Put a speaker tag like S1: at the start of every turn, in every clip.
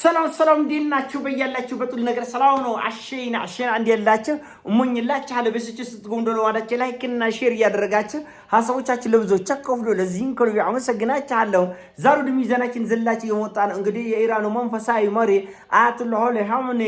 S1: ሰላም ዲናችሁ በያላችሁ በጥል ነገር ሰላም ነው። አሸይና አንድ ያላችሁ እሞኝላችሁ አለ በስጭ ስትጎንዶ ለዋዳችሁ ላይክ እና ሼር ያደረጋችሁ ሐሳቦቻችን ለብዙዎች አከፍሎ ለዚህን ከልብ አመሰግናችኋለሁ። ዛሬ ወደ ሚዛናችን ዘላችሁ የወጣን እንግዲህ የኢራኑ መንፈሳዊ መሪ አያቱላህ አሊ ኻሜኒ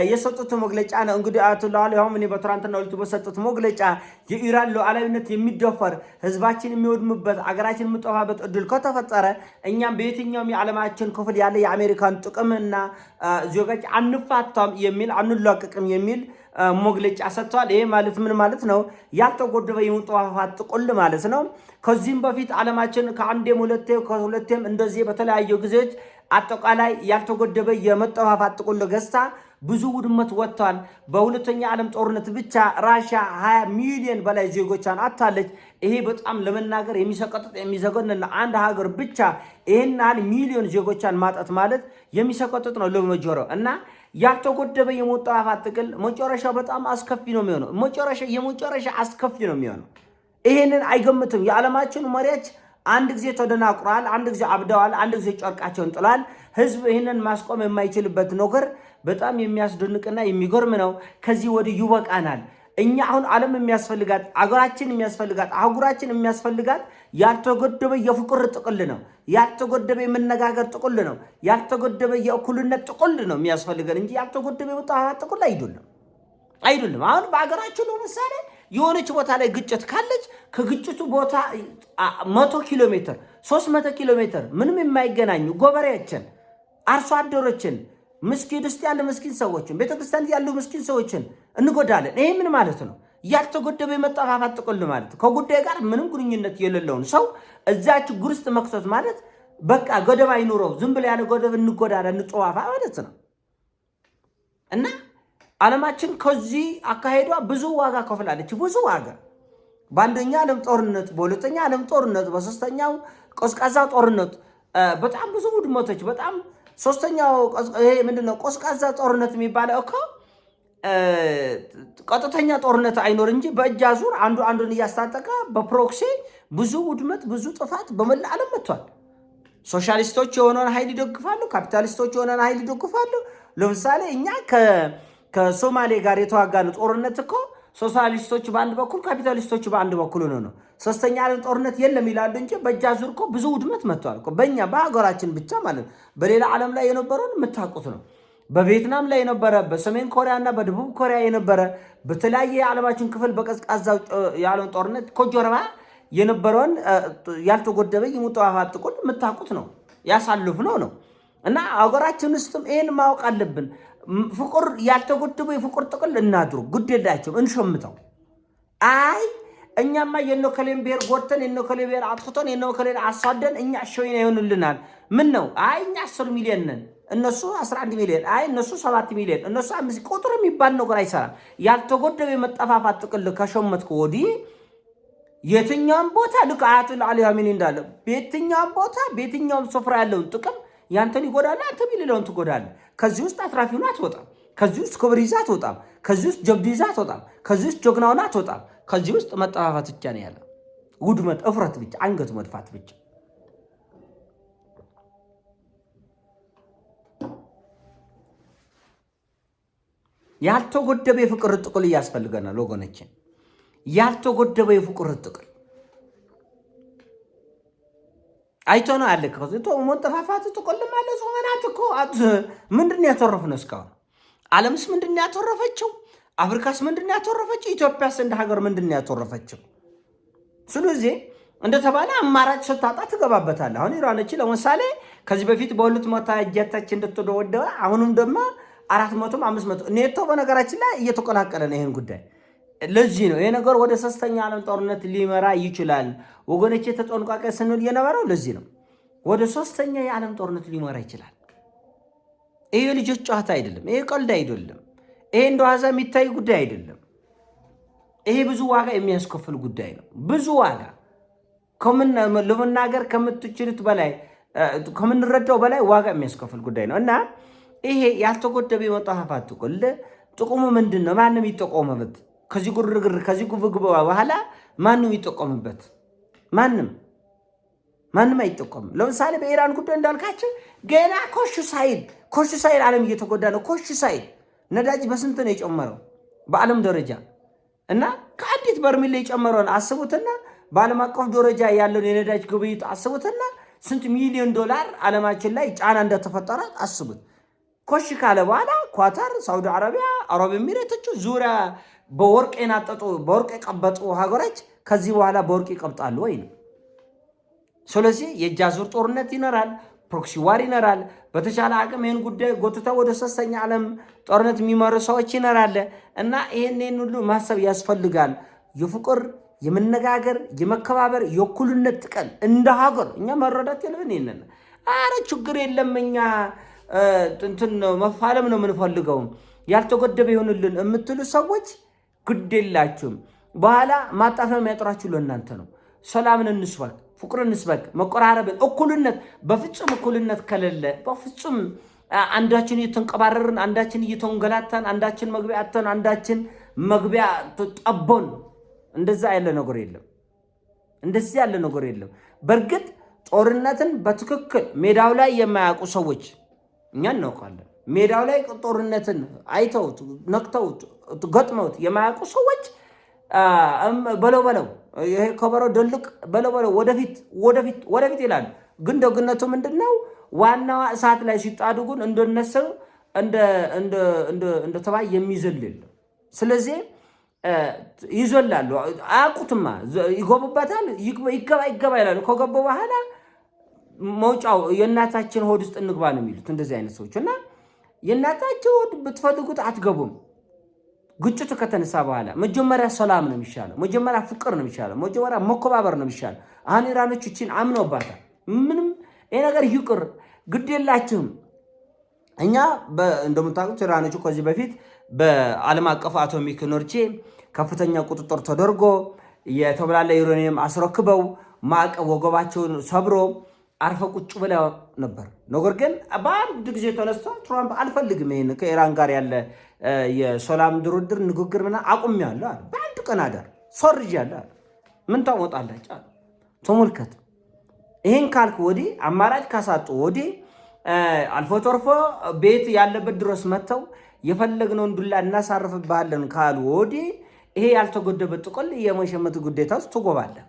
S1: የሰጡት መግለጫ ነው። እንግዲህ አያቱላህ አሊ ኻሜኒ በትናንትናው ዕለት በሰጡት መግለጫ የኢራን ሉዓላዊነት የሚደፈር ህዝባችን የሚወድምበት አገራችን የምጠፋበት እድል ከተፈጠረ እኛም በየትኛውም የዓለማችን ክፍል ያለ የአሜሪካን ጥቅምና ዜጎች አንፋታም የሚል አንላቀቅም የሚል መግለጫ ሰጥቷል። ይሄ ማለት ምን ማለት ነው? ያልተጎደበ የመጠፋፋት ጥቅል ማለት ነው። ከዚህም በፊት ዓለማችን ከአንዴም ሁለቴም እንደዚህ በተለያዩ ጊዜዎች አጠቃላይ ያልተጎደበ የመጠፋፋት ጥቅል ገዝታ ብዙ ውድመት ወጥቷል። በሁለተኛ ዓለም ጦርነት ብቻ ራሽያ 20 ሚሊዮን በላይ ዜጎቿን አጥታለች። ይሄ በጣም ለመናገር የሚሰቀጥጥ የሚዘገንን አንድ ሀገር ብቻ ይሄን ያህል ሚሊዮን ዜጎቿን ማጣት ማለት የሚሰቀጥጥ ነው ለመጆሮ እና ያልተጎደበ የመጠፋፋት ጥቅል መጨረሻው በጣም አስከፊ ነው የሚሆነው። የመጨረሻ አስከፊ ነው የሚሆነው። ይሄንን አይገምትም የዓለማችን መሪዎች። አንድ ጊዜ ተደናቁራል፣ አንድ ጊዜ አብደዋል፣ አንድ ጊዜ ጨርቃቸውን ጥላል። ህዝብ ይሄንን ማስቆም የማይችልበት ነገር በጣም የሚያስደንቅና የሚገርም ነው። ከዚህ ወዲህ ይበቃናል። እኛ አሁን ዓለም የሚያስፈልጋት አገራችን የሚያስፈልጋት አህጉራችን የሚያስፈልጋት ያልተገደበ የፍቅር ጥቅል ነው። ያልተገደበ የመነጋገር ጥቅል ነው። ያልተገደበ የእኩልነት ጥቅል ነው የሚያስፈልገን እንጂ ያልተገደበ የመጠፋፋት ጥቅል አይደለም። አሁን በአገራችን ለምሳሌ የሆነች ቦታ ላይ ግጭት ካለች ከግጭቱ ቦታ 100 ኪሎ ሜትር 300 ኪሎ ሜትር ምንም የማይገናኙ ጎበሬዎችን፣ አርሶ አደሮችን፣ ምስኪን ውስጥ ያለ ምስኪን ሰዎችን፣ ቤተክርስቲያን ያሉ ምስኪን ሰዎችን እንጎዳለን። ይሄ ምን ማለት ነው? ያልተገደበ የመጠፋፋት ጥቅል ማለት ከጉዳይ ጋር ምንም ግንኙነት የሌለውን ሰው እዛ ችግር ውስጥ መክተት ማለት በቃ ገደብ አይኑረው፣ ዝም ብለ ያለ ገደብ እንጎዳለን እንጠፋፋ ማለት ነው እና ዓለማችን ከዚህ አካሄዷ ብዙ ዋጋ ከፍላለች። ብዙ ዋጋ በአንደኛ ዓለም ጦርነት፣ በሁለተኛ ዓለም ጦርነት፣ በሶስተኛው ቀዝቃዛ ጦርነት በጣም ብዙ ውድመቶች በጣም ሶስተኛው ይሄ ምንድነው ቀዝቃዛ ጦርነት የሚባለው እኮ ቀጥተኛ ጦርነት አይኖር እንጂ በእጅ አዙር አንዱ አንዱን እያስታጠቀ በፕሮክሲ ብዙ ውድመት ብዙ ጥፋት በመላ ዓለም መጥቷል። ሶሻሊስቶች የሆነውን ኃይል ይደግፋሉ፣ ካፒታሊስቶች የሆነውን ኃይል ይደግፋሉ። ለምሳሌ እኛ ከሶማሌ ጋር የተዋጋነው ጦርነት እኮ ሶሻሊስቶች በአንድ በኩል ካፒታሊስቶች በአንድ በኩል ነው። ሶስተኛ ዓለም ጦርነት የለም ይላሉ እንጂ በእጅ አዙር እኮ ብዙ ውድመት መጥቷል እኮ በእኛ በሀገራችን ብቻ ማለት ነው። በሌላ ዓለም ላይ የነበረውን የምታውቁት ነው። በቪየትናም ላይ የነበረ፣ በሰሜን ኮሪያ እና በደቡብ ኮሪያ የነበረ፣ በተለያየ የዓለማችን ክፍል በቀዝቃዛው የዓለም ጦርነት ከጀርባ የነበረውን ያልተጎደበ የመጠፋፋት ጥቅል የምታውቁት ነው፣ ያሳልፍነው ነው እና ሀገራችን ውስጥም ይሄን ማወቅ አለብን። ፍቅር ያልተጎደበ የፍቅር ጥቅል እናድሩ፣ ግድ የላቸውም እንሸምተው። አይ እኛማ የነከሌን ብሔር ጎድተን የነከሌ ብሔር አጥፍቶን የነከሌን አሳደን እኛ ሸይና ይሆንልናል። ምን ነው? አይ እኛ 10 ሚሊዮን ነን፣ እነሱ 11 ሚሊዮን፣ አይ እነሱ 7 ሚሊዮን፣ እነሱ 5 ቁጥር የሚባል ነገር አይሰራም። ያልተጎደበ የመጠፋፋት ጥቅል ከሸመትኩ ወዲህ የትኛውም ቦታ ልክ አያቱላህ አሊ ኻሜኒ እንዳለ በየትኛውም ቦታ በየትኛውም ስፍራ ያለውን ጥቅም ያንተን ይጎዳል፣ አንተ ቢልለውን ትጎዳለህ። ከዚህ ውስጥ አትራፊውን አትወጣም። ከዚህ ውስጥ ክብር ይዛ አትወጣም። ከዚህ ውስጥ ጀብዱ ይዛ አትወጣም። ከዚህ ውስጥ ጀግናውን አትወጣም። ከዚህ ውስጥ መጠፋፋት ብቻ ነው ያለ፣ ውድመት፣ እፍረት ብቻ፣ አንገት መድፋት ብቻ። ያልተጎደበ የፍቅር ጥቅል እያስፈልገናል ወገኖችን፣ ያልተጎደበ የፍቅር ጥቅል አይቶ ነው አለ። ከዚህ መጠፋፋት ጥቅል ማለት ሆናት እኮ ምንድን ያተረፍነው እስካሁን? ዓለምስ ምንድን ያተረፈችው? አፍሪካስ ምንድን ያተረፈችው? ኢትዮጵያስ እንደ ሀገር ምንድን ያተረፈችው? ስለዚህ እንደተባለ አማራጭ ስታጣ ትገባበታለህ። አሁን ኢራኖች ለምሳሌ ከዚህ በፊት በሁለት መቶ ጀታች እንድትወደወደው አሁንም ደግሞ 400 500 ኔቶ በነገራችን ላይ እየተቆላቀለ ነው ይሄን ጉዳይ። ለዚህ ነው ይሄ ነገር ወደ ሶስተኛ ዓለም ጦርነት ሊመራ ይችላል ወገኖቼ፣ ተጠንቋቀ ስንል የነበረው ለዚህ ነው። ወደ ሶስተኛ የዓለም ጦርነት ሊመራ ይችላል። ይሄ ልጆች ጨዋታ አይደለም። ይሄ ቀልድ አይደለም። ይሄ እንደዋዛ የሚታይ ጉዳይ አይደለም። ይሄ ብዙ ዋጋ የሚያስከፍል ጉዳይ ነው። ብዙ ዋጋ ለመናገር ከምትችሉት በላይ ከምንረዳው በላይ ዋጋ የሚያስከፍል ጉዳይ ነው እና ይሄ ያልተጎደበ የመጠፋፋት ጥቅሙ ምንድን ነው? ማንም ይጠቆምበት። ከዚህ ግርግር ከዚህ ጉብግብ በኋላ ማንም ይጠቆምበት። ማንም ማንም አይጠቆምም። ለምሳሌ በኢራን ጉዳይ እንዳልካቸው ገና ኮሽ ሳይል ዓለም እየተጎዳ ነው። ኮሽ ሳይል ነዳጅ በስንት ነው የጨመረው በዓለም ደረጃ? እና ከአንዲት በርሜል ላይ የጨመረውን አስቡትና በዓለም አቀፍ ደረጃ ያለውን የነዳጅ ግብይት አስቡትና ስንት ሚሊዮን ዶላር ዓለማችን ላይ ጫና እንደተፈጠረ አስቡት። ኮሽ ካለ በኋላ ኳታር፣ ሳውዲ አረቢያ፣ አረብ ኤሚሬቶች ዙሪያ በወርቅ የናጠጡ በወርቅ የቀበጡ ሀገሮች ከዚህ በኋላ በወርቅ ይቀብጣሉ ወይ ነው። ስለዚህ የእጅ አዙር ጦርነት ይኖራል፣ ፕሮክሲ ዋር ይኖራል። በተቻለ አቅም ይህን ጉዳይ ጎትተው ወደ ሶስተኛ ዓለም ጦርነት የሚመሩ ሰዎች ይኖራል እና ይህን ሁሉ ማሰብ ያስፈልጋል። የፍቅር የመነጋገር የመከባበር የእኩልነት ጥቀን እንደ ሀገር እኛ መረዳት የለብን። ይህንን አረ ችግር የለም እኛ እንትን መፋለም ነው የምንፈልገው ያልተገደበ ይሆንልን የምትሉ ሰዎች ግድ የላችሁም። በኋላ ማጣፈያ የሚያጥራችሁ ለእናንተ ነው። ሰላምን እንስበክ፣ ፍቅርን እንስበክ፣ መቆራረብን፣ እኩልነት። በፍጹም እኩልነት ከሌለ በፍጹም አንዳችን እየተንቀባረርን፣ አንዳችን እየተንገላታን፣ አንዳችን መግቢያ አተን፣ አንዳችን መግቢያ ጠቦን እንደዛ ያለ ነገር የለም። እንደዚህ ያለ ነገር የለም። በእርግጥ ጦርነትን በትክክል ሜዳው ላይ የማያውቁ ሰዎች እኛ እናውቃለን። ሜዳው ላይ ጦርነትን አይተውት ነክተውት ገጥመውት የማያውቁ ሰዎች በለው ይሄ ከበሮ ደልቅ በለው ወደፊት ይላሉ። ግን ደግነቱ ምንድነው? ዋናዋ እሳት ላይ ሲጣዱ ግን እንደነሱ እንደ ተባይ የሚዘል የለም። ስለዚህ ይዘላሉ። አያውቁትማ፣ ይጎቡበታል። ይገባ ይላሉ። ከገቡ በኋላ መውጫው የእናታችን ሆድ ውስጥ እንግባ ነው የሚሉት እንደዚህ አይነት ሰዎች። እና የእናታቸው ሆድ ብትፈልጉት አትገቡም። ግጭቱ ከተነሳ በኋላ መጀመሪያ ሰላም ነው የሚሻለው፣ መጀመሪያ ፍቅር ነው የሚሻለው፣ መጀመሪያ መከባበር ነው የሚሻለው። አሁን ኢራኖች እቺን አምነውባታል። ምንም ይሄ ነገር ይቅር ግድ የላችሁም። እኛ እንደምታውቁት ኢራኖቹ ከዚህ በፊት በዓለም አቀፍ አቶሚክ ኤነርጂ ከፍተኛ ቁጥጥር ተደርጎ የተብላለ ዩሬኒየም አስረክበው ማዕቀብ ወገባቸውን ሰብሮ አርፈ ቁጭ ብለው ነበር። ነገር ግን በአንድ ጊዜ ተነስቶ ትራምፕ አልፈልግም ይሄን ከኢራን ጋር ያለ የሰላም ድርድር ንግግር ምና አቁሜያለሁ አለ። በአንድ ቀን አዳር ሶርጃለሁ አለ። ምን ታወጣላችሁ አለ። ተመልከት። ይሄን ካልኩ ወዲህ አማራጭ ካሳጡ ወዲህ አልፎ ተርፎ ቤት ያለበት ድረስ መተው የፈለግነውን ዱላ እናሳርፍብሃለን ካሉ ወዲህ ይሄ ያልተገደበ ጥቅል የመሸመት ግዴታ ውስጥ ትጎባለህ።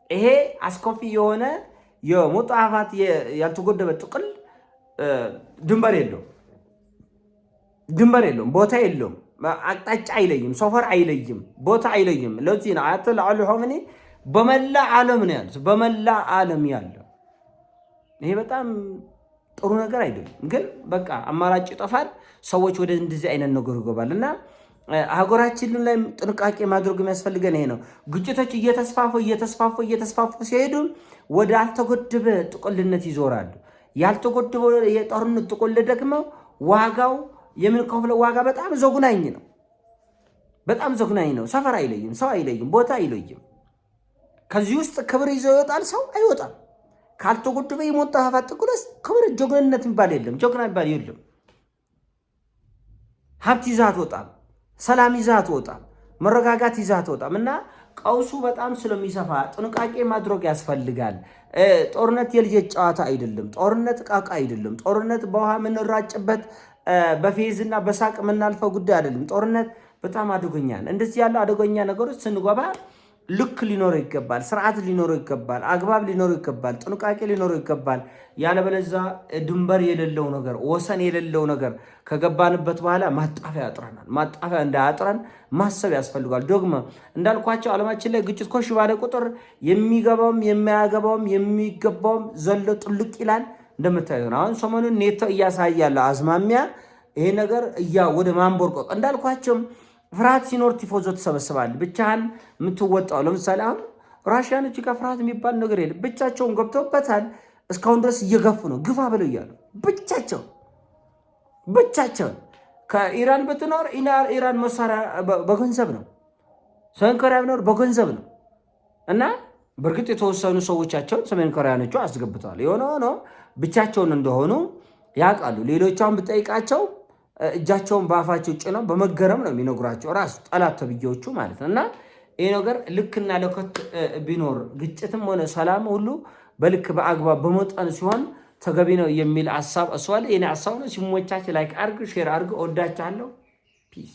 S1: ይሄ አስከፊ የሆነ የሙጣፋት ያልተገደበ ጥቅል ድንበር የለውም፣ ቦታ የለውም፣ አቅጣጫ አይለይም፣ ሰፈር አይለይም፣ ቦታ አይለይም። ለዚህ ነው አያተል አሉ ሆምኒ በመላ ዓለም ነው ያሉት፣ በመላ ዓለም ያለው። ይሄ በጣም ጥሩ ነገር አይደለም። ግን በቃ አማራጭ ይጠፋል። ሰዎች ወደ እንደዚህ አይነት ነገር ይገባልና ሀገራችን ላይ ጥንቃቄ ማድረግ የሚያስፈልገን ይሄ ነው። ግጭቶች እየተስፋፉ ሲሄዱ ወደ አልተገደበ ጥቅልነት ይዞራሉ። ያልተገደበ የጦርነት ጥቅል ደግሞ ዋጋው የምንከፍለው ዋጋ በጣም ዘጉናኝ ነው። ሰፈር አይለይም፣ ሰው አይለይም፣ ቦታ አይለይም። ከዚህ ውስጥ ክብር ይዞ ይወጣል ሰው አይወጣም። ካልተገደበ የሞጣ ሀፋት ጥቅልስ ክብር ጀግንነት የሚባል የለም፣ ጀግና የሚባል የለም። ሀብት ይዘህ አትወጣም፣ ሰላም ይዘህ አትወጣም፣ መረጋጋት ይዘህ አትወጣም። እና ቀውሱ በጣም ስለሚሰፋ ጥንቃቄ ማድረግ ያስፈልጋል። ጦርነት የልጆች ጨዋታ አይደለም። ጦርነት ቃቃ አይደለም። ጦርነት በውሃ የምንራጭበት በፌዝና በሳቅ የምናልፈው ጉዳይ አይደለም። ጦርነት በጣም አደገኛ ነው። እንደዚህ ያለው አደገኛ ነገሮች ስንገባ ልክ ሊኖረው ይገባል፣ ስርዓት ሊኖረው ይገባል፣ አግባብ ሊኖረው ይገባል፣ ጥንቃቄ ሊኖረው ይገባል። ያለበለዚያ ድንበር የሌለው ነገር፣ ወሰን የሌለው ነገር ከገባንበት በኋላ ማጣፊያ ያጥረናል። ማጣፊያ እንዳያጥረን ማሰብ ያስፈልጋል። ደግሞ እንዳልኳቸው ዓለማችን ላይ ግጭት ኮሽ ባለ ቁጥር የሚገባውም የማያገባውም የሚገባውም ዘሎ ጥልቅ ይላል። እንደምታዩ ነው። አሁን ሰሞኑን ኔቶ እያሳያለ አዝማሚያ ይሄ ነገር ወደ ማንቦርቆቅ እንዳልኳቸው ፍርሃት ሲኖር ቲፎዞ ተሰበስባል። ብቻህን የምትወጣው ለምሳሌ አሁን ራሽያኖች ጋር ፍርሃት የሚባል ነገር የለም። ብቻቸውን ገብተውበታል። እስካሁን ድረስ እየገፉ ነው። ግፋ ብለው እያሉ ብቻቸውን ከኢራን ብትኖር ኢራን መሳሪያ በገንዘብ ነው፣ ሰሜን ኮሪያ ብኖር በገንዘብ ነው። እና በእርግጥ የተወሰኑ ሰዎቻቸውን ሰሜን ኮሪያኖቹ አስገብተዋል። የሆነ ሆኖ ብቻቸውን እንደሆኑ ያውቃሉ። ሌሎቻውን ብጠይቃቸው እጃቸውን በአፋቸው ጭነው በመገረም ነው የሚነግሯቸው፣ ራሱ ጠላት ተብዬዎቹ ማለት ነው። እና ይህ ነገር ልክና ለከት ቢኖር ግጭትም ሆነ ሰላም ሁሉ በልክ በአግባብ በመጠን ሲሆን ተገቢ ነው የሚል ሐሳብ አስዋለ። የኔ ሐሳብ ነው። ሲሞቻችሁ ላይክ አርጉ፣ ሼር አርጉ። ወዳችኋለሁ። ፒስ